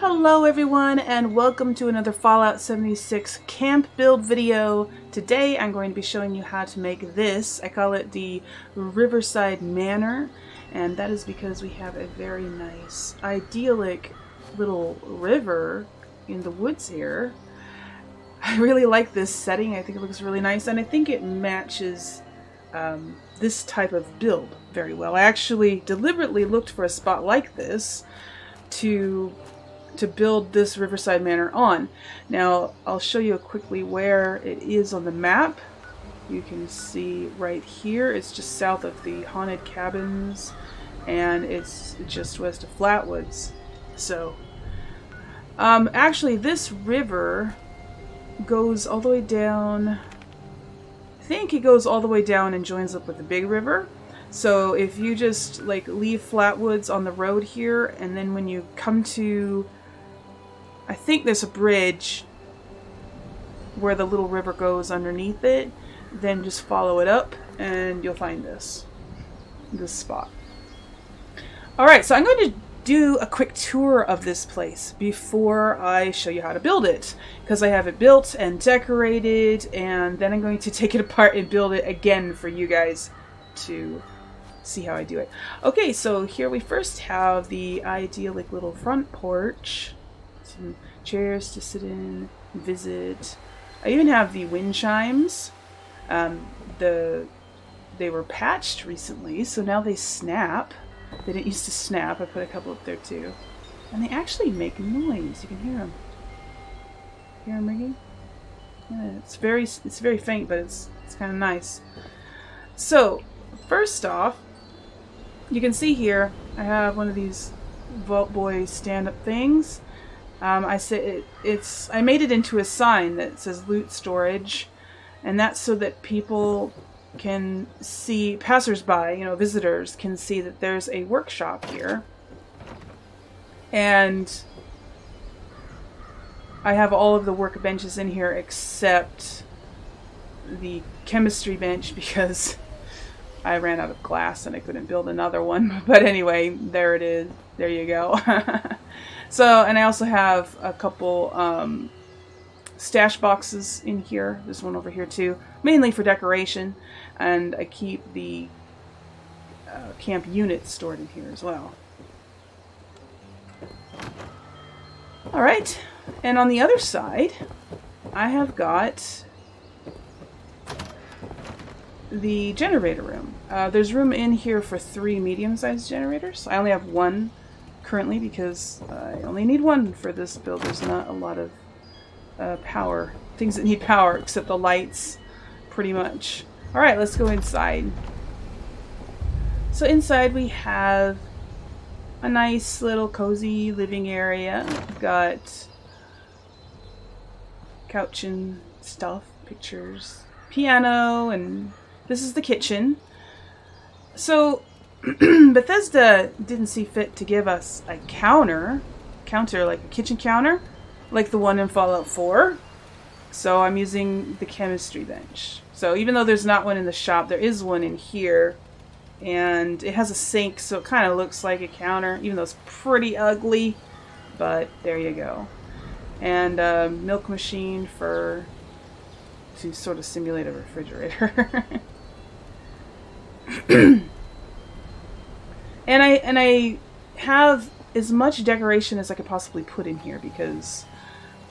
Hello everyone and welcome to another Fallout 76 camp build video. Today I'm going to be showing you how to make this. I call it the Riverside Manor, and that is because we have a very nice idyllic little river in the woods here. I really like this setting. I think it looks really nice and I think it matches this type of build very well. I actually deliberately looked for a spot like this to build this Riverside Manor on. Now I'll show you quickly where it is on the map. You can see right here, it's just south of the haunted cabins and it's just west of Flatwoods. So actually this river goes all the way down, I think it goes all the way down and joins up with the big river. So if you just like leave Flatwoods on the road here, and then when you come to, I think there's a bridge where the little river goes underneath it, then just follow it up and you'll find this spot. Alright, so I'm going to do a quick tour of this place before I show you how to build it, because I have it built and decorated, and then I'm going to take it apart and build it again for you guys to see how I do it. Okay, so here we first have the idyllic little front porch. Some chairs to sit in, visit. I even have the wind chimes. They were patched recently, so now they snap. They didn't used to snap. I put a couple up there too. And they actually make noise. You can hear them. Hear them ringing? Yeah, it's very faint, but it's kind of nice. So, first off, you can see here I have one of these Vault Boy stand-up things. I made it into a sign that says loot storage, and that's so that people can see, passersby, visitors can see that there's a workshop here. And I have all of the workbenches in here except the chemistry bench because I ran out of glass and I couldn't build another one. But anyway, there it is. There you go. So, and I also have a couple stash boxes in here. There's one over here too, mainly for decoration. And I keep the camp units stored in here as well. Alright, and on the other side, I have got the generator room. There's room in here for 3 medium-sized generators. I only have one currently because I only need one for this build. There's not a lot of power, things that need power, except the lights, pretty much. Alright, let's go inside. So inside we have a nice little cozy living area. We've got couch and stuff, pictures, piano, and this is the kitchen. So Bethesda didn't see fit to give us a counter like a kitchen counter, like the one in Fallout 4. So I'm using the chemistry bench. So even though there's not one in the shop, there is one in here. And it has a sink, so it kind of looks like a counter, even though it's pretty ugly. But there you go. And a milk machine to sort of simulate a refrigerator. And I have as much decoration as I could possibly put in here because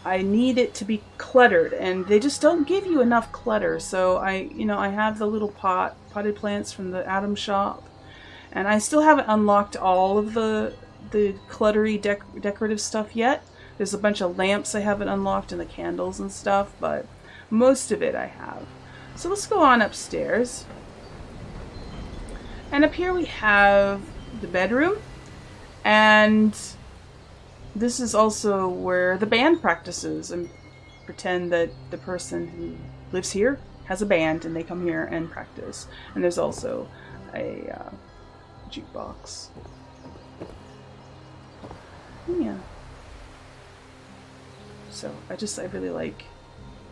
I need it to be cluttered, and they just don't give you enough clutter. So I have the little potted plants from the Atom shop, and I still haven't unlocked all of the cluttery decorative stuff yet. There's a bunch of lamps I haven't unlocked and the candles and stuff, but most of it I have. So let's go on upstairs. And up here we have the bedroom, and this is also where the band practices, and pretend that the person who lives here has a band and they come here and practice. And there's also a jukebox. Yeah. So I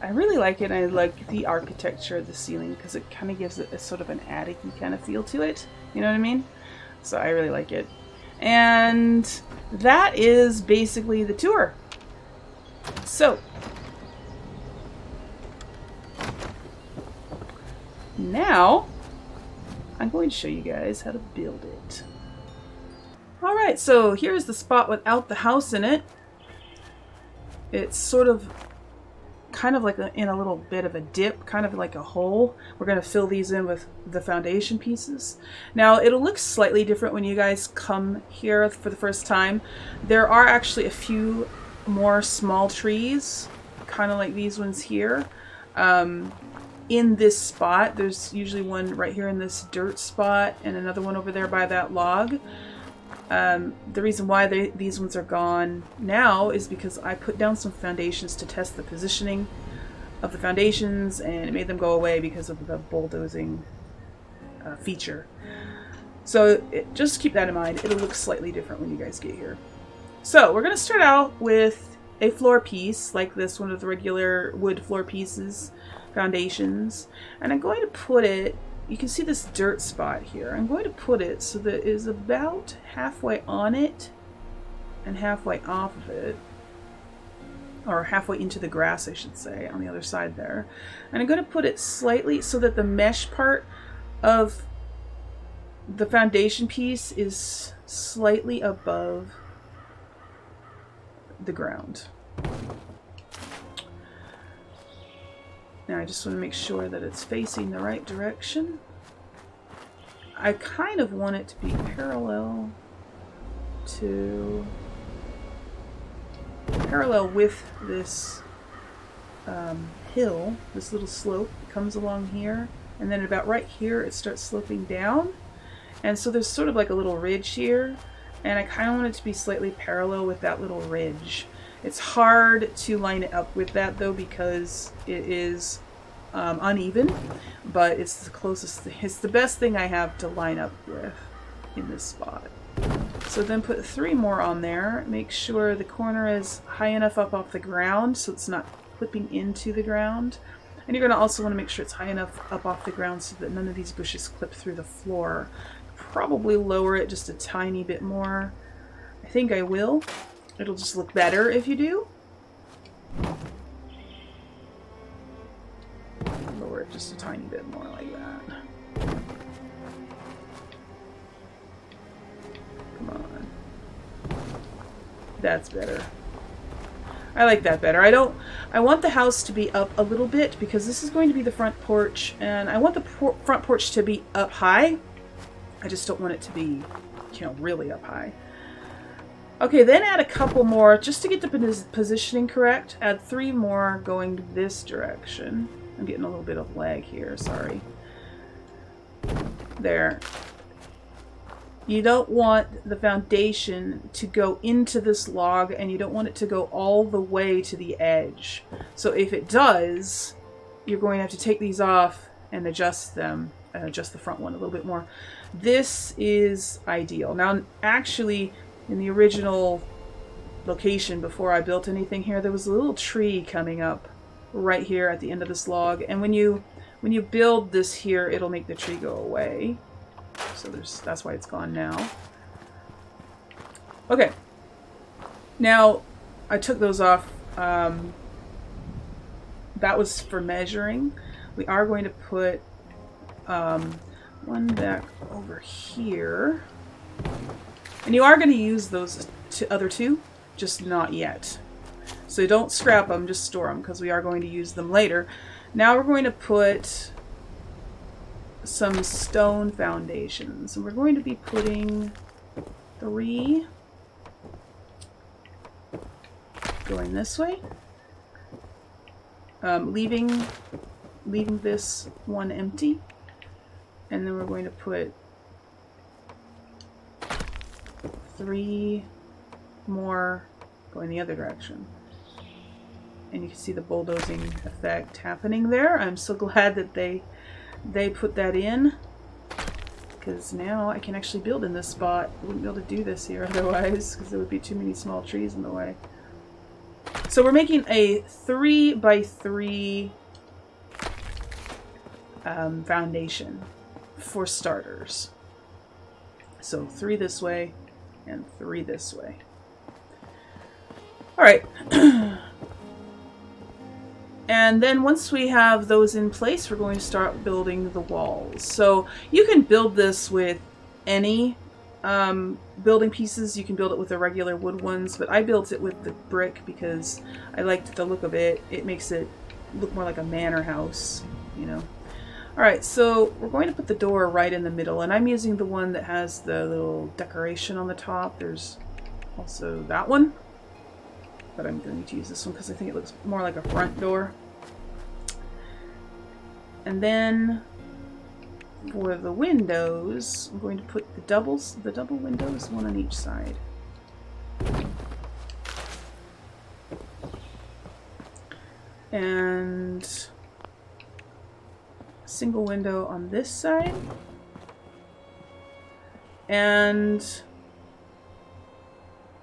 really like it, and I like the architecture of the ceiling because it kind of gives it a sort of an attic-y kind of feel to it. You know what I mean? So I really like it. And that is basically the tour. So now I'm going to show you guys how to build it. Alright, so here's the spot without the house in it. It's sort of kind of like in a little bit of a dip, kind of like a hole. We're going to fill these in with the foundation pieces. Now it'll look slightly different when you guys come here for the first time. There are actually a few more small trees, kind of like these ones here. In this spot, there's usually one right here in this dirt spot and another one over there by that log. The reason why these ones are gone now is because I put down some foundations to test the positioning of the foundations, and it made them go away because of the bulldozing feature. So just keep that in mind. It'll look slightly different when you guys get here. So we're going to start out with a floor piece like this, one of the regular wood floor pieces, foundations, and I'm going to put it, you can see this dirt spot here. I'm going to put it so that it is about halfway on it and halfway off of it, or halfway into the grass, I should say, on the other side there. And I'm going to put it slightly so that the mesh part of the foundation piece is slightly above the ground. Now I just want to make sure that it's facing the right direction. I kind of want it to be parallel with this hill, this little slope that comes along here, and then about right here it starts sloping down, and so there's sort of like a little ridge here, and I kind of want it to be slightly parallel with that little ridge. It's hard to line it up with that though, because it is uneven, but it's the closest, it's the best thing I have to line up with in this spot. So then put 3 more on there. Make sure the corner is high enough up off the ground so it's not clipping into the ground. And you're going to also want to make sure it's high enough up off the ground so that none of these bushes clip through the floor. Probably lower it just a tiny bit more. I think I will. It'll just look better if you do. Lower it just a tiny bit more like that. Come on. That's better. I like that better. I want the house to be up a little bit because this is going to be the front porch, and I want the front porch to be up high. I just don't want it to be, you know, really up high. Okay, then add a couple more just to get the positioning correct. Add 3 more going this direction. I'm getting a little bit of lag here, sorry. There. You don't want the foundation to go into this log, and you don't want it to go all the way to the edge. So if it does, you're going to have to take these off and adjust them, adjust the front one a little bit more. This is ideal. Now, actually, in the original location before I built anything here, there was a little tree coming up right here at the end of this log, and when you build this here, it'll make the tree go away. So that's why it's gone now. Okay, now I took those off. That was for measuring. We are going to put one back over here. And you are going to use those other 2, just not yet. So don't scrap them, just store them, because we are going to use them later. Now we're going to put some stone foundations. And we're going to be putting 3 going this way. Leaving this one empty. And then we're going to put 3 more going the other direction. And you can see the bulldozing effect happening there. I'm so glad that they put that in, because now I can actually build in this spot. I wouldn't be able to do this here otherwise, because there would be too many small trees in the way. So we're making a 3 by 3 foundation for starters. So 3 this way, and 3 this way. All right. And then once we have those in place, we're going to start building the walls. So you can build this with any building pieces. You can build it with the regular wood ones, but I built it with the brick because I liked the look of it. It makes it look more like a manor house, you know. Alright, so we're going to put the door right in the middle, and I'm using the one that has the little decoration on the top. There's also that one, but I'm going to use this one because I think it looks more like a front door. And then for the windows, I'm going to put the double windows, one on each side. And a single window on this side. And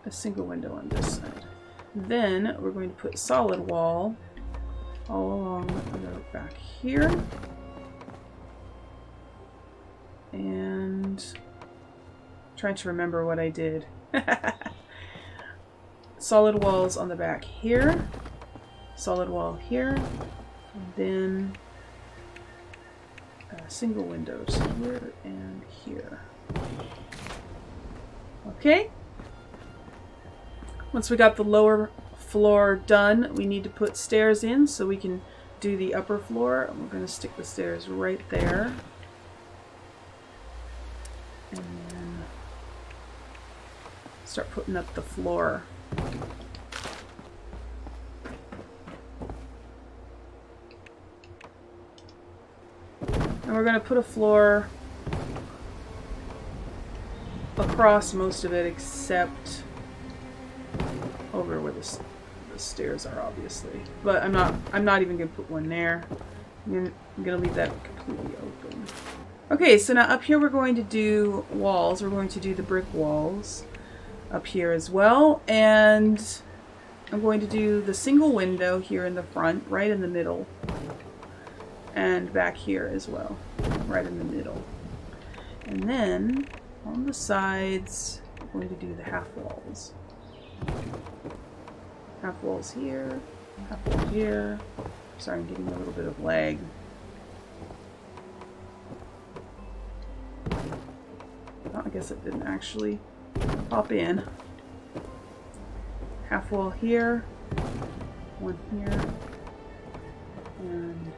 a single window on this side. Then we're going to put solid wall all along the back here. And trying to remember what I did. Solid walls on the back here. Solid wall here. And then single windows here and here. Okay. Once we got the lower floor done, we need to put stairs in so we can do the upper floor. And we're going to stick the stairs right there. And then start putting up the floor. And we're going to put a floor across most of it except over where the stairs are, obviously. But I'm not even going to put one there. I'm going to leave that completely open. Okay, so now up here we're going to do walls. We're going to do the brick walls up here as well. And I'm going to do the single window here in the front, right in the middle. And back here as well, right in the middle. And then on the sides, we're going to do the half walls. Half walls here, half wall here. Sorry, I'm getting a little bit of lag. Oh, I guess it didn't actually pop in. Half wall here, one here, and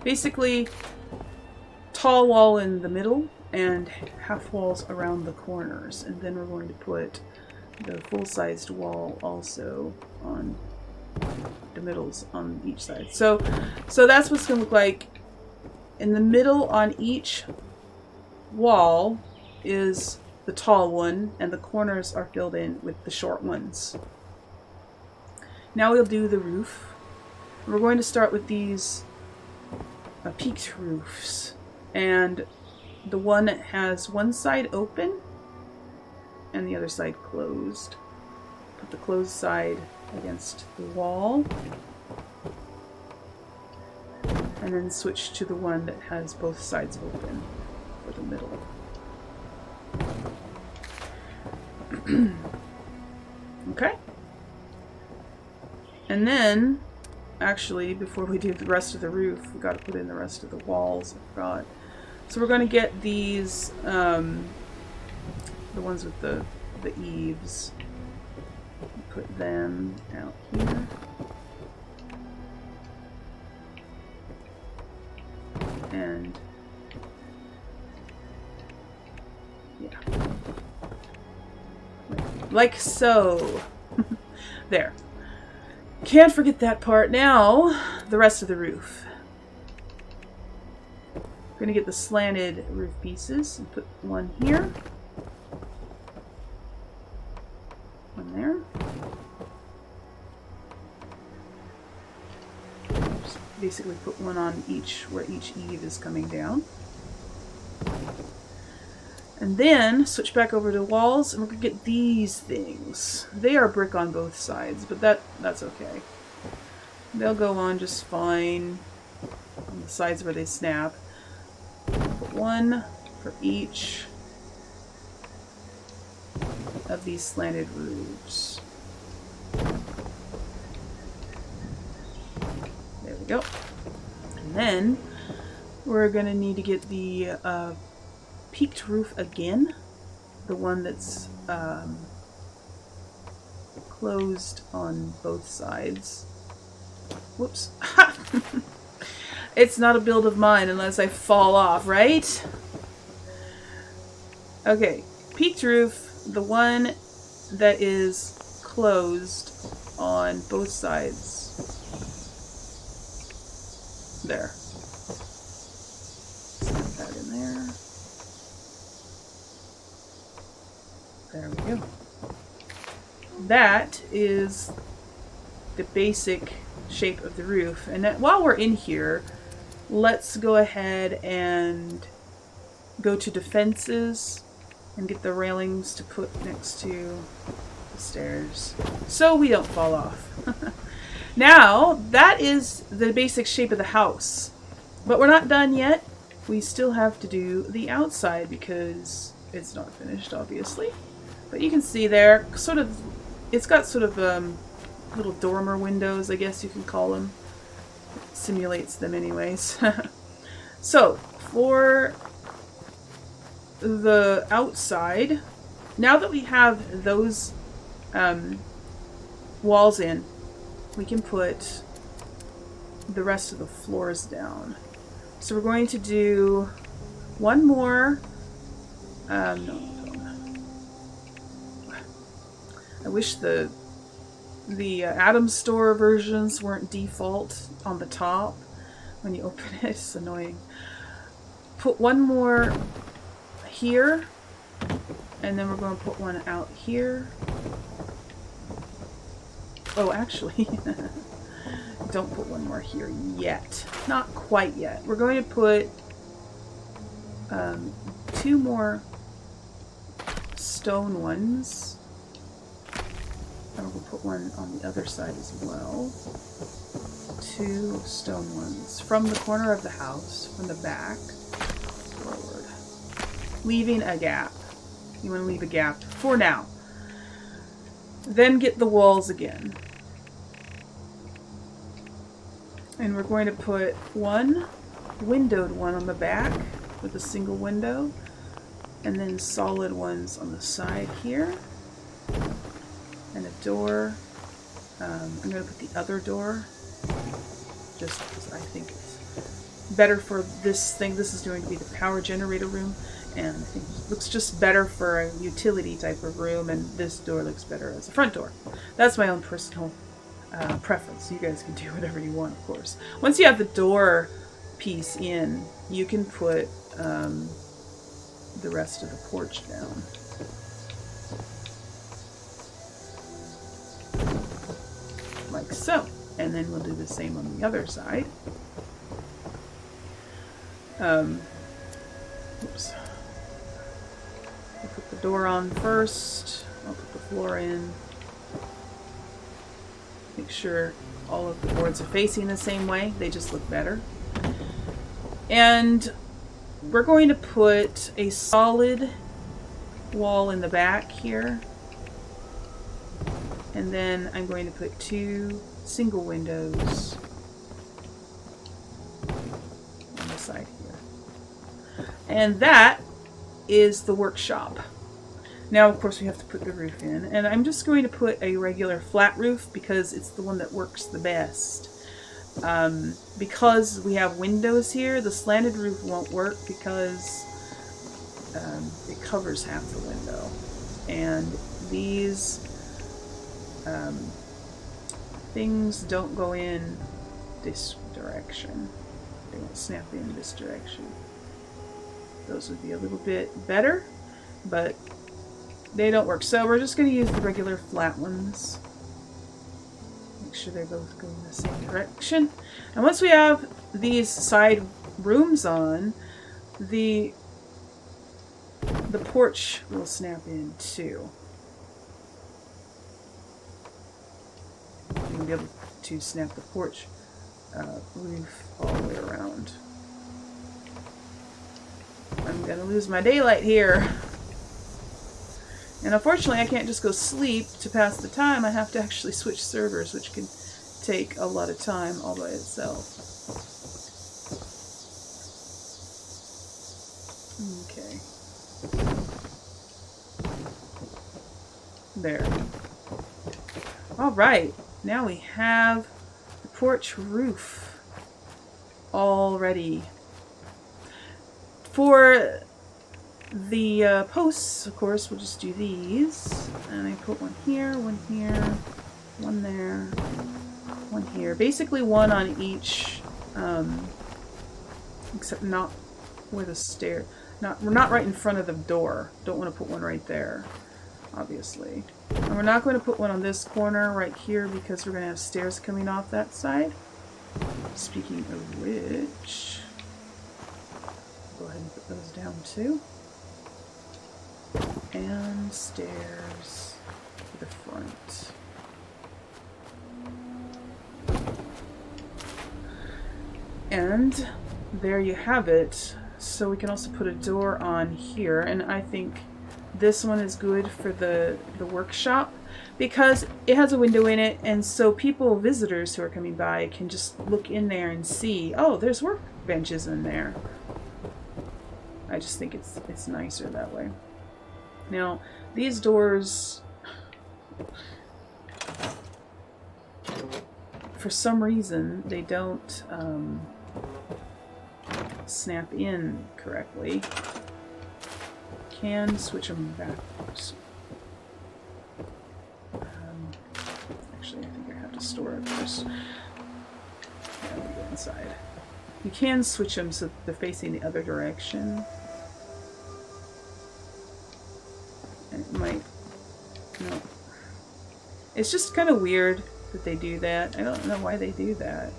basically tall wall in the middle and half walls around the corners. And then we're going to put the full-sized wall also on the middles on each side. So that's what's going to look like. In the middle on each wall is the tall one, and the corners are filled in with the short ones. Now we'll do the roof. We're going to start with these peaked roofs, and the one that has one side open and the other side closed. Put the closed side against the wall, and then switch to the one that has both sides open for the middle. Okay. And then, actually, before we do the rest of the roof, we got to put in the rest of the walls. I forgot. So we're going to get these, the ones with the eaves. Put them out here. And yeah, like so. There. Can't forget that part. Now, the rest of the roof. We're going to get the slanted roof pieces and put one here. One there. Just basically put one on each, where each eave is coming down. And then switch back over to walls, and we're going to get these things. They are brick on both sides, but that's okay. They'll go on just fine on the sides where they snap. Put one for each of these slanted roofs. There we go. And then we're going to need to get the peaked roof again. The one that's closed on both sides. Whoops. It's not a build of mine unless I fall off, right? Okay, peaked roof, the one that is closed on both sides. There. Put that in there. There we go. That is the basic shape of the roof. And that, while we're in here, let's go ahead and go to defenses and get the railings to put next to the stairs so we don't fall off. Now, that is the basic shape of the house. But we're not done yet. We still have to do the outside because it's not finished, obviously. But you can see there, sort of, it's got sort of little dormer windows, I guess you can call them. It simulates them anyways. So, for the outside, now that we have those walls in, we can put the rest of the floors down. So we're going to do one more. No. I wish the Atom Store versions weren't default on the top when you open it. It's annoying. Put one more here, and then we're going to put one out here. Oh, actually, don't put one more here yet. Not quite yet. We're going to put two more stone ones. And we'll put one on the other side as well. Two stone ones from the corner of the house, from the back forward, leaving a gap. You want to leave a gap for now. Then get the walls again. And we're going to put one windowed one on the back with a single window, and then solid ones on the side here, and a door. I'm going to put the other door just because I think it's better for this thing. This is going to be the power generator room, and I think it looks just better for a utility type of room, and this door looks better as a front door. That's my own personal preference. You guys can do whatever you want, of course. Once you have the door piece in, you can put the rest of the porch down. Like so. And then we'll do the same on the other side. Oops. I'll put the door on first. I'll put the floor in. Make sure all of the boards are facing the same way. They just look better. And we're going to put a solid wall in the back here. And then I'm going to put two single windows on the side here. And that is the workshop. Now, of course, we have to put the roof in. And I'm just going to put a regular flat roof because it's the one that works the best. Because we have windows here, the slanted roof won't work because it covers half the window. And these things don't go in this direction. They won't snap in this direction. Those would be a little bit better, but they don't work. So we're just going to use the regular flat ones. Make sure they're both going the same direction. And once we have these side rooms on, the porch will snap in too. You'll be able to snap the porch roof all the way around. I'm going to lose my daylight here. And unfortunately, I can't just go sleep to pass the time. I have to actually switch servers, which can take a lot of time all by itself. Okay. There. Alright, now we have the porch roof all ready. For the posts, of course, we'll just do these. And I put one here, one there, one here. Basically one on each, except not where the stair. We're not right in front of the door. Don't want to put one right there, obviously. And we're not going to put one on this corner right here because we're going to have stairs coming off that side. Speaking of which, go ahead and put those down too. And stairs to the front. And there you have it. So we can also put a door on here, and I think this one is good for the workshop because it has a window in it, and so visitors who are coming by can just look in there and see, oh, there's workbenches in there. I just think it's nicer that way. Now, these doors, for some reason, they don't snap in correctly. Can switch them backwards. Actually, I think I have to store it first. Yeah, let me go inside. You can switch them so they're facing the other direction. And it might... No. It's just kind of weird that they do that. I don't know why they do that.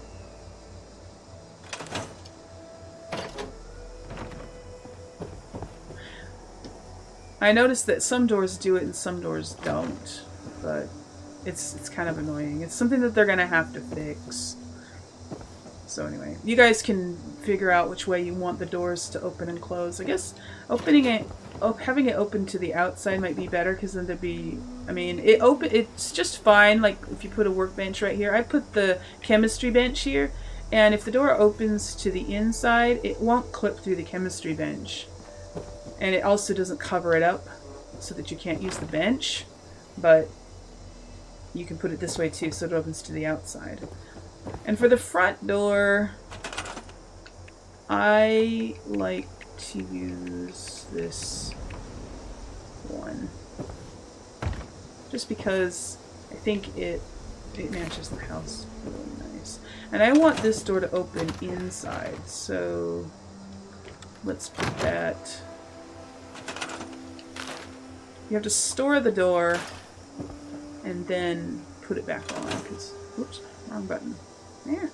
I noticed that some doors do it and some doors don't, but it's kind of annoying. It's something that they're gonna have to fix. So anyway, you guys can figure out which way you want the doors to open and close. I guess having it open to the outside might be better, because then there'd be, I mean, it's just fine. Like if you put a workbench right here, I put the chemistry bench here, and if the door opens to the inside, it won't clip through the chemistry bench. And it also doesn't cover it up so that you can't use the bench, but you can put it this way too so it opens to the outside. And for the front door, I like to use this one just because I think it matches the house really nice. And I want this door to open inside, so let's put that. You have to store the door and then put it back on, because, oops, wrong button. There.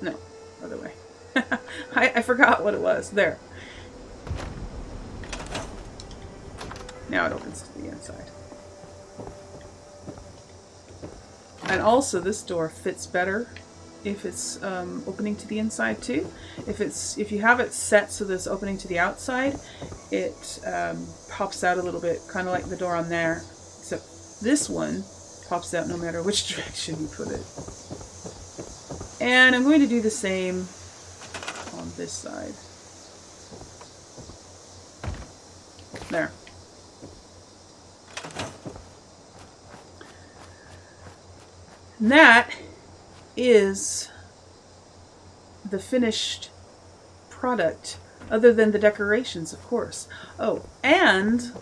No, other way. I forgot what it was. There. Now it opens to the inside. And also this door fits better if it's opening to the inside too. If you have it set so that it's opening to the outside, it pops out a little bit, kind of like the door on there, except this one pops out no matter which direction you put it. And I'm going to do the same on this side. There. And that is the finished product, other than the decorations, of course. Oh, and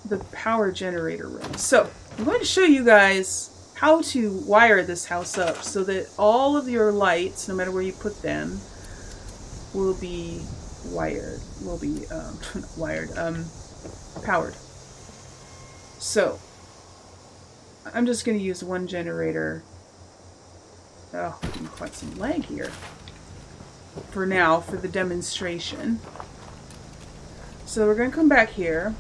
the power generator room. So I'm going to show you guys how to wire this house up so that all of your lights, no matter where you put them, will be powered. So I'm just going to use one generator. Oh, getting quite some lag here. For now, for the demonstration. So we're going to come back here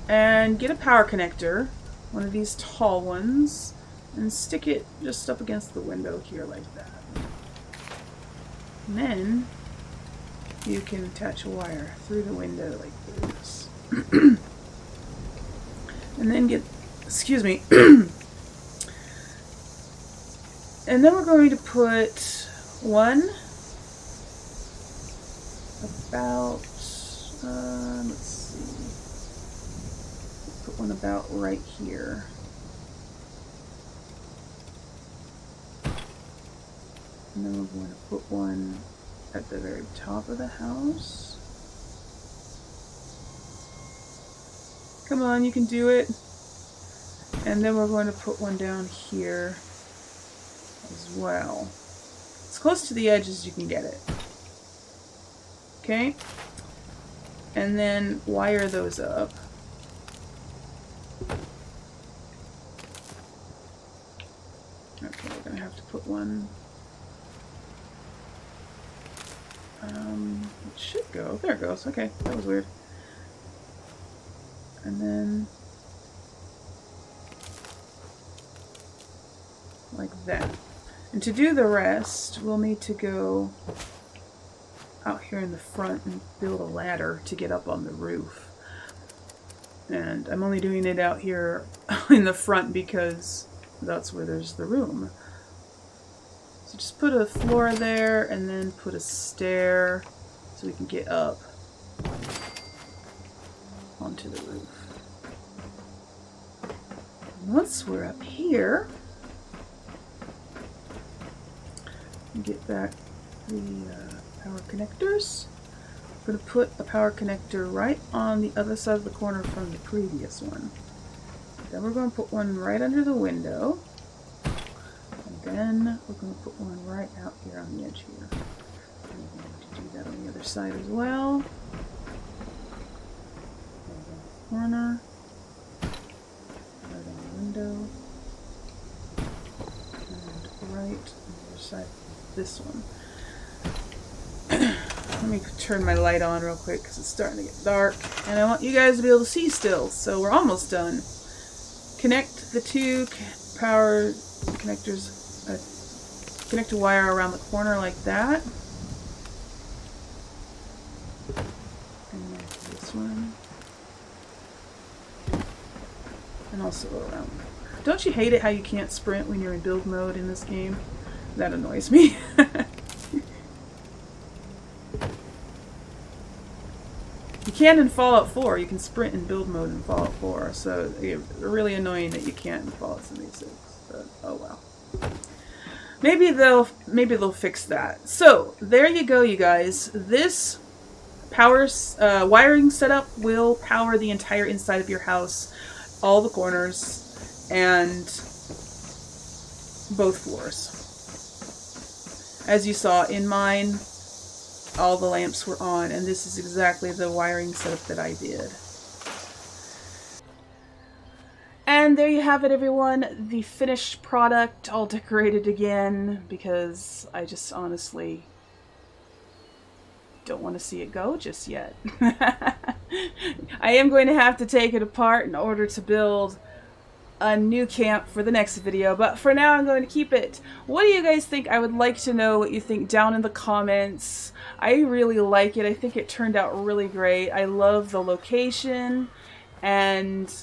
and get a power connector, one of these tall ones, and stick it just up against the window here like that. And then you can attach a wire through the window like this. And then get, excuse me, and then we're going to put one about, let's see, put one about right here. And then we're going to put one at the very top of the house. Come on, you can do it. And then we're going to put one down here as well. As close to the edge as you can get it. Okay? And then wire those up. Okay, we're going to have to put one. It should go. There it goes. Okay, that was weird. And then like that. And to do the rest, we'll need to go out here in the front and build a ladder to get up on the roof. And I'm only doing it out here in the front because that's where there's the room. So just put a floor there and then put a stair so we can get up onto the roof. And once we're up here, get back the power connectors. We're going to put a power connector right on the other side of the corner from the previous one. Then we're going to put one right under the window. And then we're going to put one right out here on the edge here. And we're going to do that on the other side as well. Corner. Right on the window. And right on the other side. This one. Let me turn my light on real quick because it's starting to get dark and I want you guys to be able to see still. So we're almost done. Connect the two power connectors, connect a wire around the corner like that. And then this one. And also around. Don't you hate it how you can't sprint when you're in build mode in this game? That annoys me. You can in Fallout 4. You can sprint in build mode in Fallout 4. So it's really annoying that you can't in Fallout 76. But oh well. Maybe they'll fix that. So there you go, you guys. This wiring setup will power the entire inside of your house, all the corners, and both floors. As you saw in mine, all the lamps were on, and this is exactly the wiring setup that I did. And there you have it, everyone. The finished product, all decorated again, because I just honestly don't want to see it go just yet. I am going to have to take it apart in order to build a new camp for the next video, but for now I'm going to keep it. What do you guys think? I would like to know what you think down in the comments. I really like it. I think it turned out really great. I love the location, and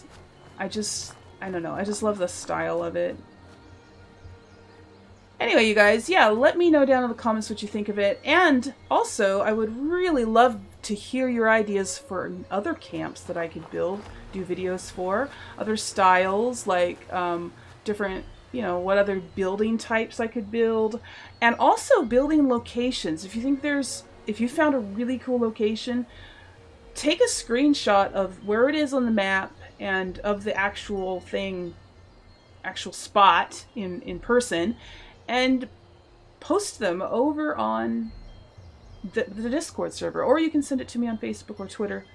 I don't know, I just love the style of it. Anyway, you guys, yeah, let me know down in the comments what you think of it, and also I would really love to hear your ideas for other camps that I could build, do videos for, other styles, like different, you know, what other building types I could build, and also building locations. If you think if you found a really cool location, take a screenshot of where it is on the map and of the actual spot in person, and post them over on the Discord server, or you can send it to me on Facebook or Twitter.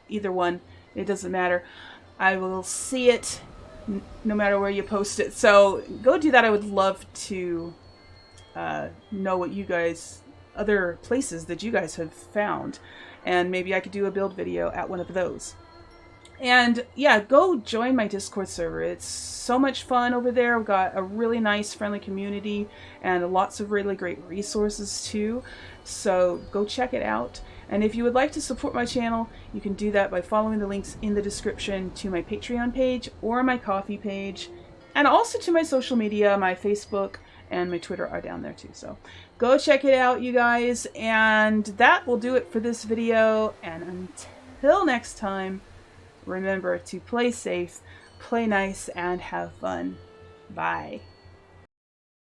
Either one, it doesn't matter. I will see it no matter where you post it. So go do that. I would love to know what you guys, other places that you guys have found, and maybe I could do a build video at one of those. And yeah, go join my Discord server. It's so much fun over there. We've got a really nice, friendly community and lots of really great resources too. So go check it out. And if you would like to support my channel, you can do that by following the links in the description to my Patreon page or my Ko-fi page, and also to my social media. My Facebook and my Twitter are down there too. So go check it out, you guys. And that will do it for this video. And until next time, remember to play safe, play nice, and have fun. Bye.